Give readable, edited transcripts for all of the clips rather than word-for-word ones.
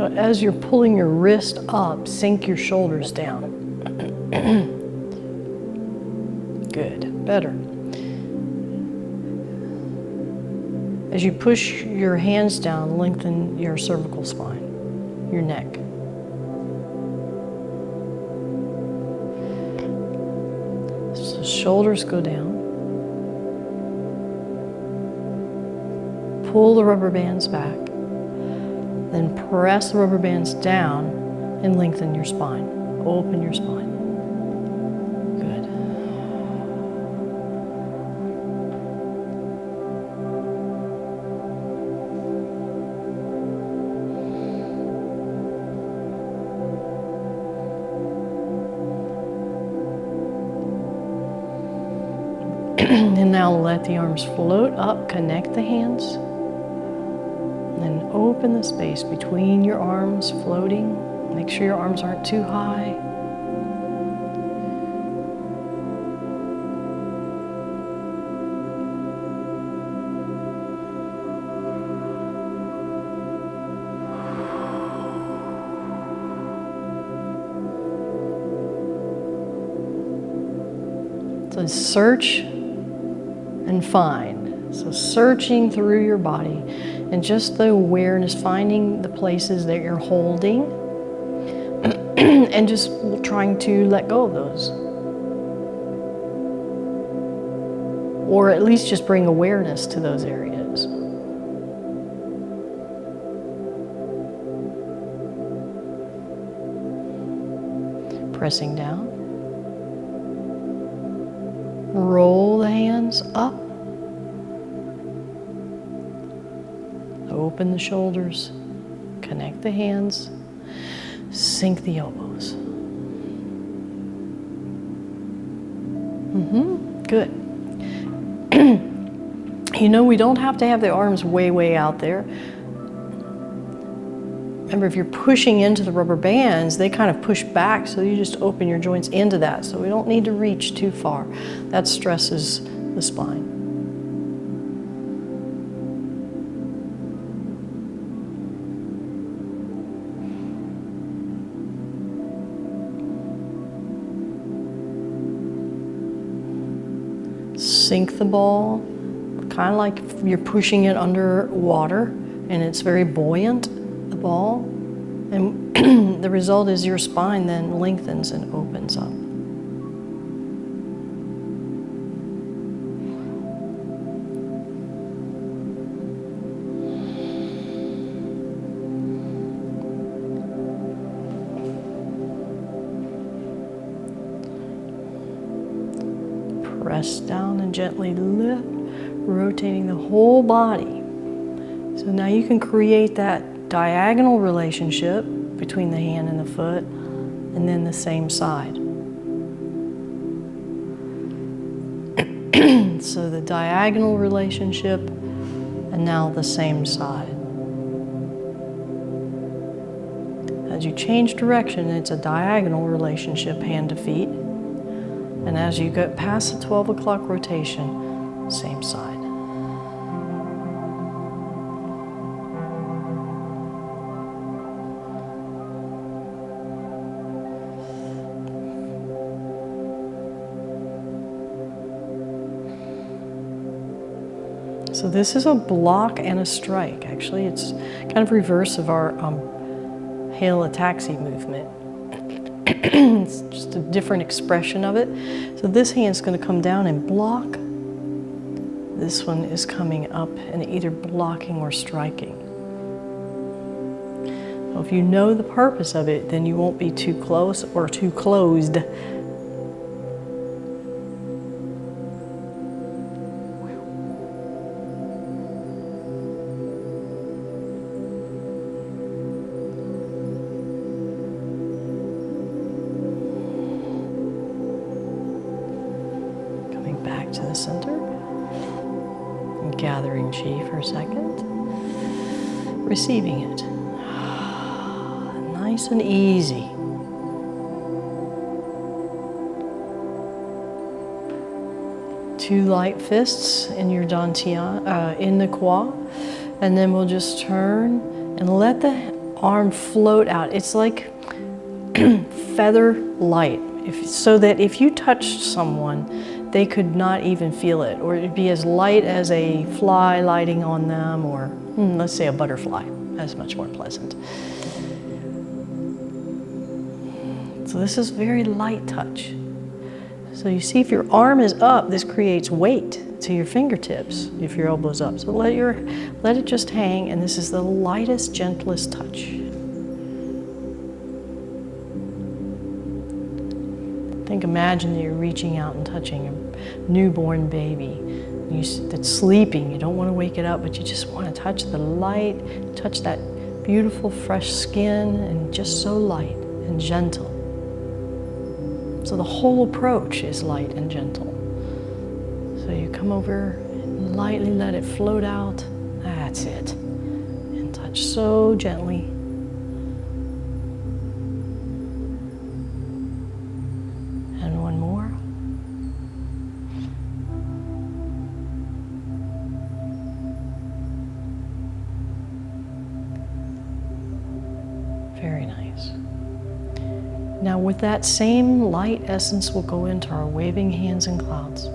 So as you're pulling your wrist up, sink your shoulders down. Good, better. As you push your hands down, lengthen your cervical spine, your neck. So shoulders go down. Pull the rubber bands back. Then press the rubber bands down and lengthen your spine. Open your spine. Good. And now let the arms float up, connect the hands. Then open the space between your arms, floating. Make sure your arms aren't too high. So search and find. So searching through your body and just the awareness, finding the places that you're holding and just trying to let go of those. Or at least just bring awareness to those areas. Pressing down. Roll the hands up. Open the shoulders. Connect the hands. Sink the elbows. Good. You know, we don't have to have the arms way out there. Remember, if you're pushing into the rubber bands, they kind of push back, so you just open your joints into that. So we don't need to reach too far. That stresses the spine. Sink the ball, kind of like you're pushing it under water, and it's very buoyant, the ball. And the result is your spine then lengthens and opens up. Press down and gently lift, rotating the whole body. So now you can create that diagonal relationship between the hand and the foot, and then the same side. So the diagonal relationship, and now the same side. As you change direction, it's a diagonal relationship, hand to feet. And as you get past the 12 o'clock rotation, same side. So this is a block and a strike. Actually, it's kind of reverse of our hail a taxi movement. It's just a different expression of it. So this hand's going to come down and block. This one is coming up and either blocking or striking. So if you know the purpose of it, then you won't be too close or too closed. To the center, and gathering chi for a second, receiving it. Nice and easy. Two light fists in your dantian, in the kwa, and then we'll just turn and let the arm float out. It's like feather light, so that if you touched someone, they could not even feel it, or it'd be as light as a fly lighting on them, or let's say a butterfly. That's much more pleasant. So this is very light touch. So you see, if your arm is up, this creates weight to your fingertips if your elbow's up. So let it just hang, and this is the lightest, gentlest touch. Imagine that you're reaching out and touching a newborn baby that's sleeping. You don't want to wake it up, but you just want to touch the light, touch that beautiful, fresh skin, and just so light and gentle. So the whole approach is light and gentle. So you come over and lightly let it float out. That's it. And touch so gently. And one more. Very nice. Now with that same light essence, we'll go into our waving hands and clouds.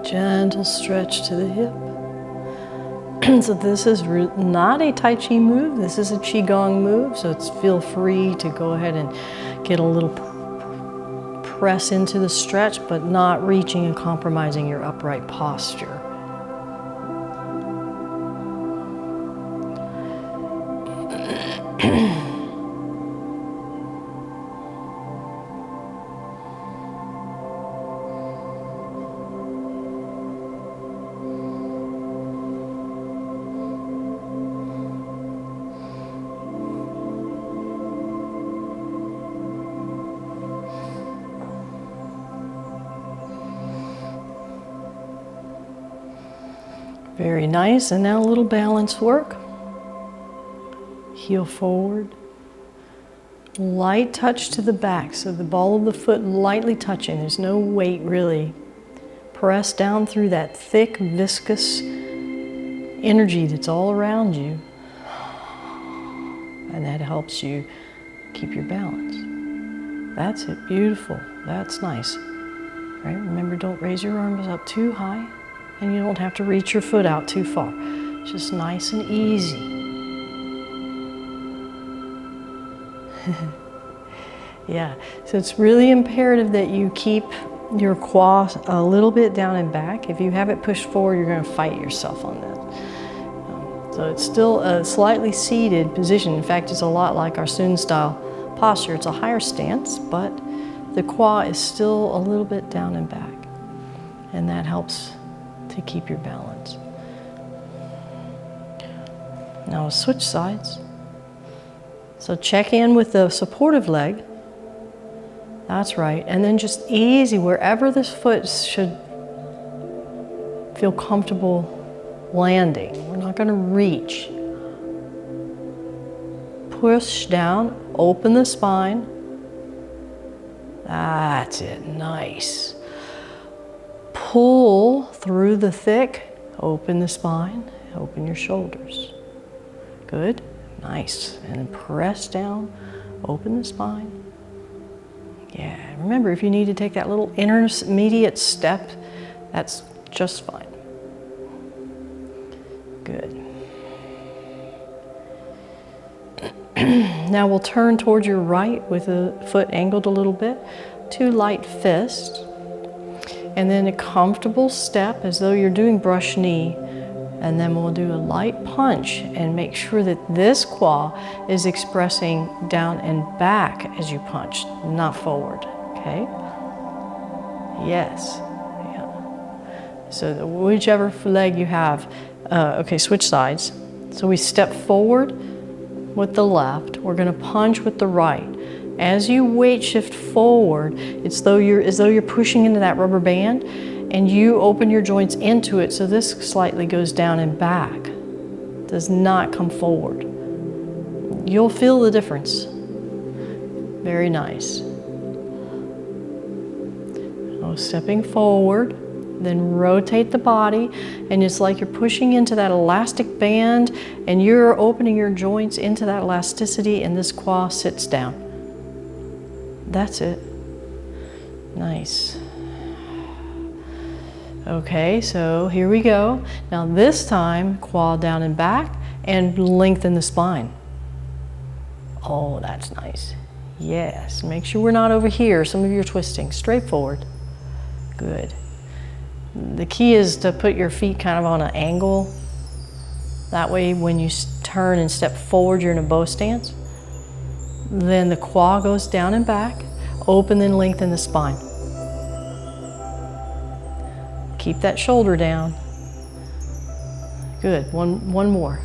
Gentle stretch to the hip. So this is not a Tai Chi move, this is a Qigong move, so feel free to go ahead and get a little press into the stretch, but not reaching and compromising your upright posture. Very nice, and now a little balance work. Heel forward. Light touch to the back, so the ball of the foot lightly touching. There's no weight really. Press down through that thick, viscous energy that's all around you. And that helps you keep your balance. That's it, beautiful. That's nice. Right? Remember, don't raise your arms up too high. And you don't have to reach your foot out too far. It's just nice and easy. Yeah, so it's really imperative that you keep your quad a little bit down and back. If you have it pushed forward, you're going to fight yourself on that. So it's still a slightly seated position. In fact, it's a lot like our Sun Style posture. It's a higher stance, but the quad is still a little bit down and back. And that helps to keep your balance. Now switch sides. So check in with the supportive leg. That's right. And then just easy, wherever this foot should feel comfortable landing. We're not going to reach. Push down, open the spine. That's it, nice. Pull through the thick, open the spine, open your shoulders. Good, nice. And then press down, open the spine. Yeah, remember if you need to take that little intermediate step, that's just fine. Good. Now we'll turn towards your right with the foot angled a little bit. 2 light fists. And then a comfortable step as though you're doing brush knee. And then we'll do a light punch and make sure that this quad is expressing down and back as you punch, not forward, okay? Yes, yeah. So whichever leg you have, okay, switch sides. So we step forward with the left, we're gonna punch with the right. As you weight shift forward, it's as though you're pushing into that rubber band, and you open your joints into it, so this slightly goes down and back. Does not come forward. You'll feel the difference. Very nice. Oh, stepping forward, then rotate the body, and it's like you're pushing into that elastic band, and you're opening your joints into that elasticity, and this quad sits down. That's it. Nice. Okay, so here we go. Now this time, quad down and back and lengthen the spine. Oh, that's nice. Yes, make sure we're not over here. Some of you are twisting. Straight forward. Good. The key is to put your feet kind of on an angle. That way when you turn and step forward, you're in a bow stance. Then the quad goes down and back. Open, then lengthen the spine. Keep that shoulder down. Good, one more.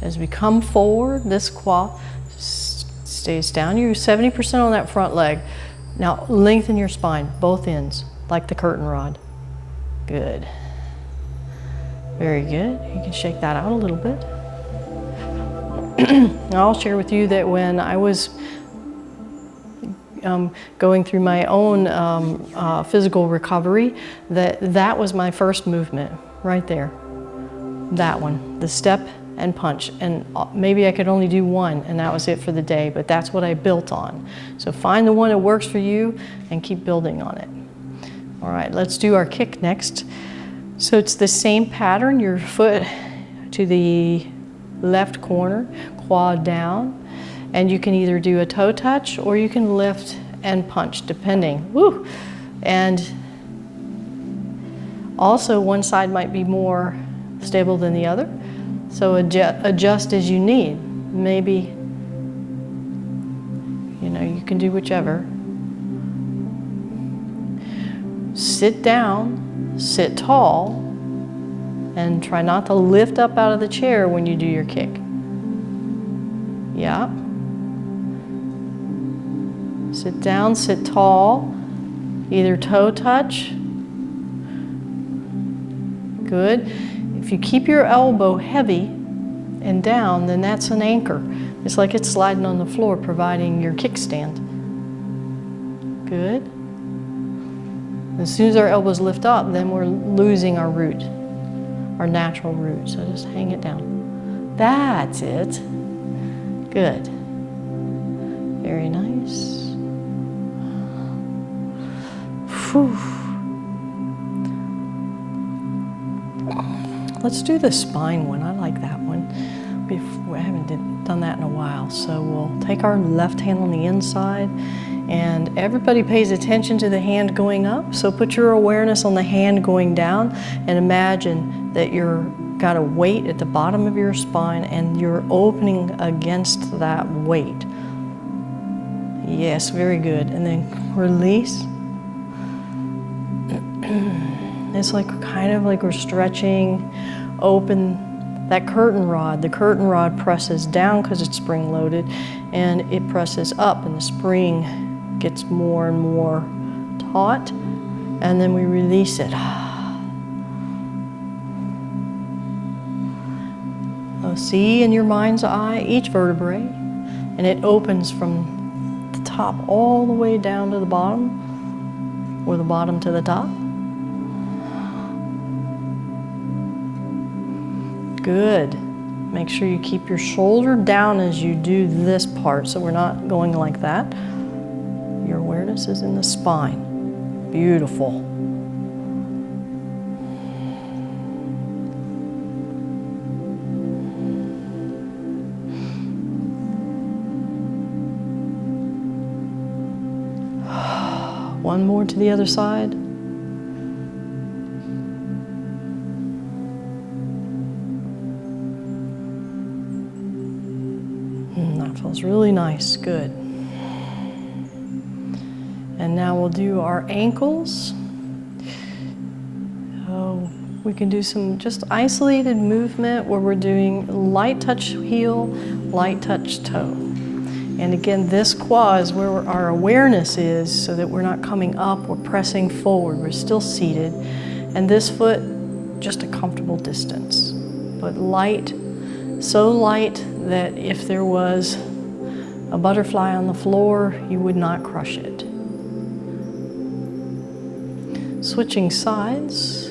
As we come forward, this quad stays down. You're 70% on that front leg. Now lengthen your spine, both ends, like the curtain rod. Good. Very good. You can shake that out a little bit. I'll share with you that when I was going through my own physical recovery, that was my first movement right there. That one, the step and punch. And maybe I could only do one, and that was it for the day, but that's what I built on. So find the one that works for you and keep building on it. All right, let's do our kick next. So it's the same pattern, your foot to the left corner, quad down, and you can either do a toe touch or you can lift and punch, depending. Woo! And also one side might be more stable than the other, so adjust as you need. Maybe, you know, you can do whichever. Sit down, sit tall, and try not to lift up out of the chair when you do your kick. Yeah. Sit down, sit tall, either toe touch. Good. If you keep your elbow heavy and down, then that's an anchor. It's like it's sliding on the floor, providing your kickstand. Good. As soon as our elbows lift up, then we're losing our root, our natural root. So just hang it down. That's it. Good. Very nice. Whew. Let's do the spine one. I like that one. We haven't done that in a while. So we'll take our left hand on the inside, and everybody pays attention to the hand going up. So put your awareness on the hand going down, and imagine that you're got a weight at the bottom of your spine and you're opening against that weight. Yes, very good. And then release. It's like kind of like we're stretching, open that curtain rod. The curtain rod presses down because it's spring-loaded, and it presses up, and the spring gets more and more taut, and then we release it. So see in your mind's eye each vertebrae, and it opens from the top all the way down to the bottom, or the bottom to the top. Good. Make sure you keep your shoulder down as you do this part, so we're not going like that. Your awareness is in the spine. Beautiful. One more to the other side. That feels really nice, good. And now we'll do our ankles. So we can do some just isolated movement where we're doing light touch heel, light touch toe. And again, this quad is where our awareness is, so that we're not coming up or pressing forward. We're still seated. And this foot, just a comfortable distance. But light, so light that if there was a butterfly on the floor, you would not crush it. Switching sides.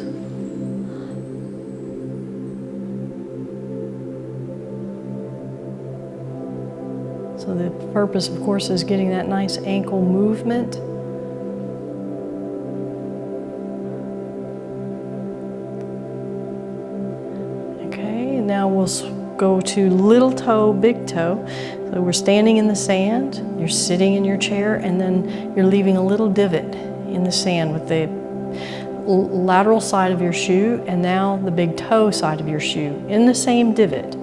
So the purpose, of course, is getting that nice ankle movement. Okay, now we'll go to little toe, big toe. So we're standing in the sand, you're sitting in your chair, and then you're leaving a little divot in the sand with the lateral side of your shoe and now the big toe side of your shoe in the same divot.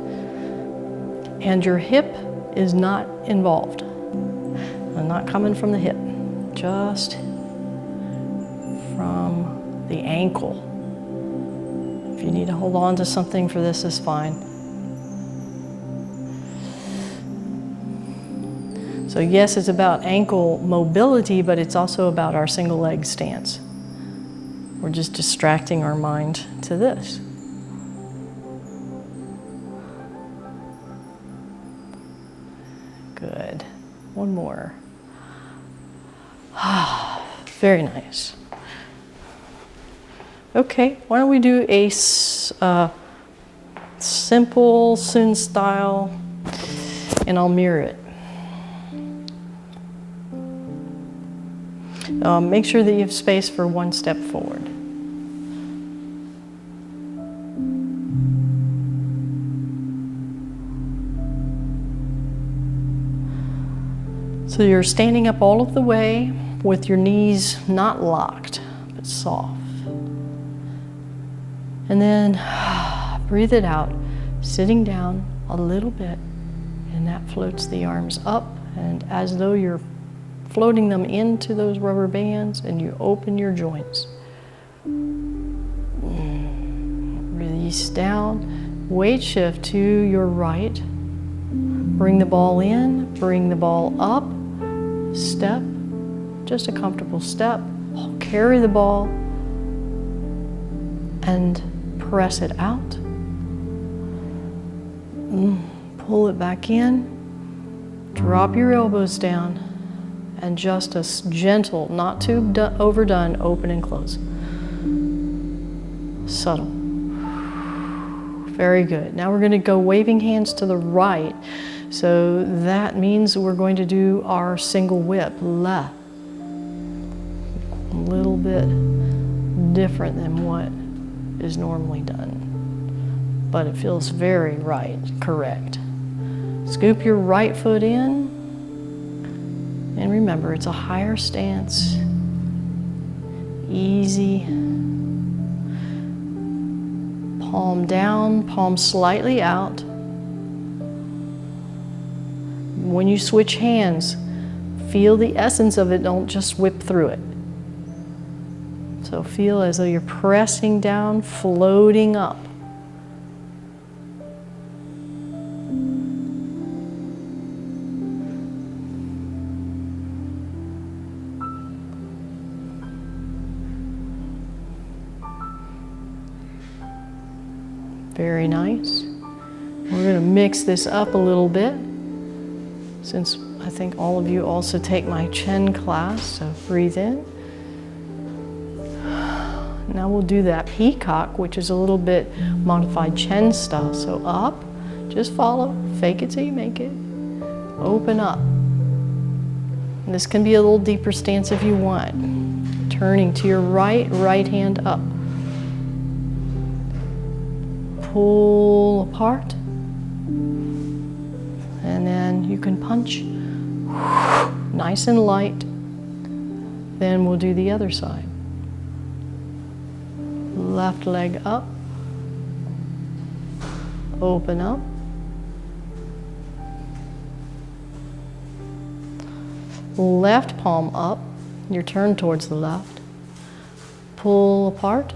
And your hip is not involved. I'm not coming from the hip, just from the ankle. If you need to hold on to something for this, is fine. So yes, it's about ankle mobility, but it's also about our single leg stance. We're just distracting our mind to this. Good. One more. Very nice. Okay, why don't we do a simple Sun style, and I'll mirror it. Make sure that you have space for one step forward. So you're standing up all of the way with your knees not locked, but soft. And then breathe it out, sitting down a little bit, and that floats the arms up, and as though you're floating them into those rubber bands, and you open your joints. Release down, weight shift to your right. Bring the ball in, bring the ball up, step, just a comfortable step. Carry the ball and press it out. Pull it back in, drop your elbows down, and just a gentle, not too overdone, open and close. Subtle. Very good. Now we're going to go waving hands to the right. So that means we're going to do our single whip, lithe. A little bit different than what is normally done, but it feels very right, correct. Scoop your right foot in, and remember, it's a higher stance, easy. Palm down, palm slightly out. When you switch hands, feel the essence of it, don't just whip through it. So feel as though you're pressing down, floating up. Very nice. We're going to mix this up a little bit, since I think all of you also take my Chen class, so breathe in. Now we'll do that peacock, which is a little bit modified Chen style. So up, just follow, fake it till you make it. Open up. And this can be a little deeper stance if you want. Turning to your right, right hand up. Pull apart. And then you can punch. Nice and light. Then we'll do the other side. Left leg up. Open up. Left palm up. Your turn towards the left. Pull apart.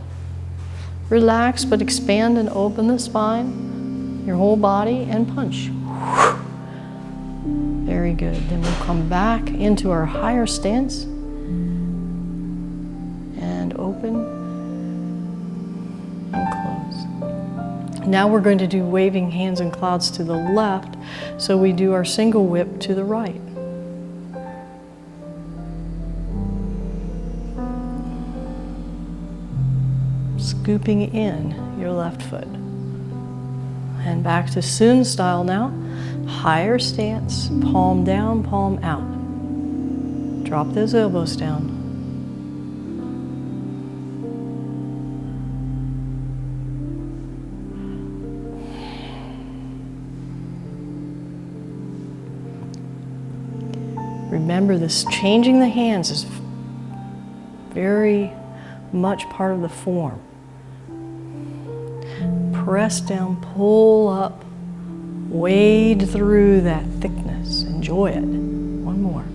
Relax, but expand and open the spine, your whole body, and punch. Very good. Then we'll come back into our higher stance and open and close. Now we're going to do waving hands and clouds to the left, so we do our single whip to the right. Scooping in your left foot. And back to Sun style now. Higher stance, palm down, palm out. Drop those elbows down. Remember, this changing the hands is very much part of the form. Press down, pull up, wade through that thickness. Enjoy it. One more.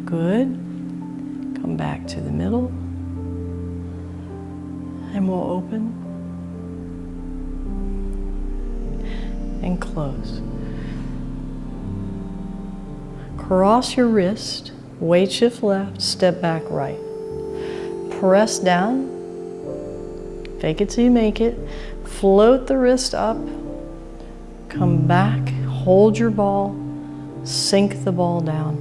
Good. Come back to the middle. And we'll open and close. Cross your wrist, weight shift left, step back right. Press down, fake it till you make it, float the wrist up, come back, hold your ball, sink the ball down.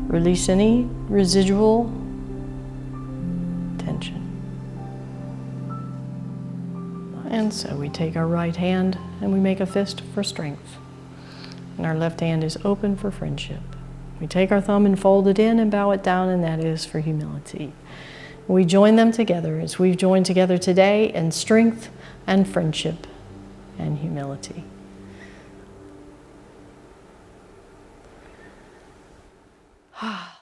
Release any residual tension. And so we take our right hand and we make a fist for strength. And our left hand is open for friendship. We take our thumb and fold it in and bow it down, and that is for humility. We join them together as we've joined together today in strength and friendship and humility. Ah.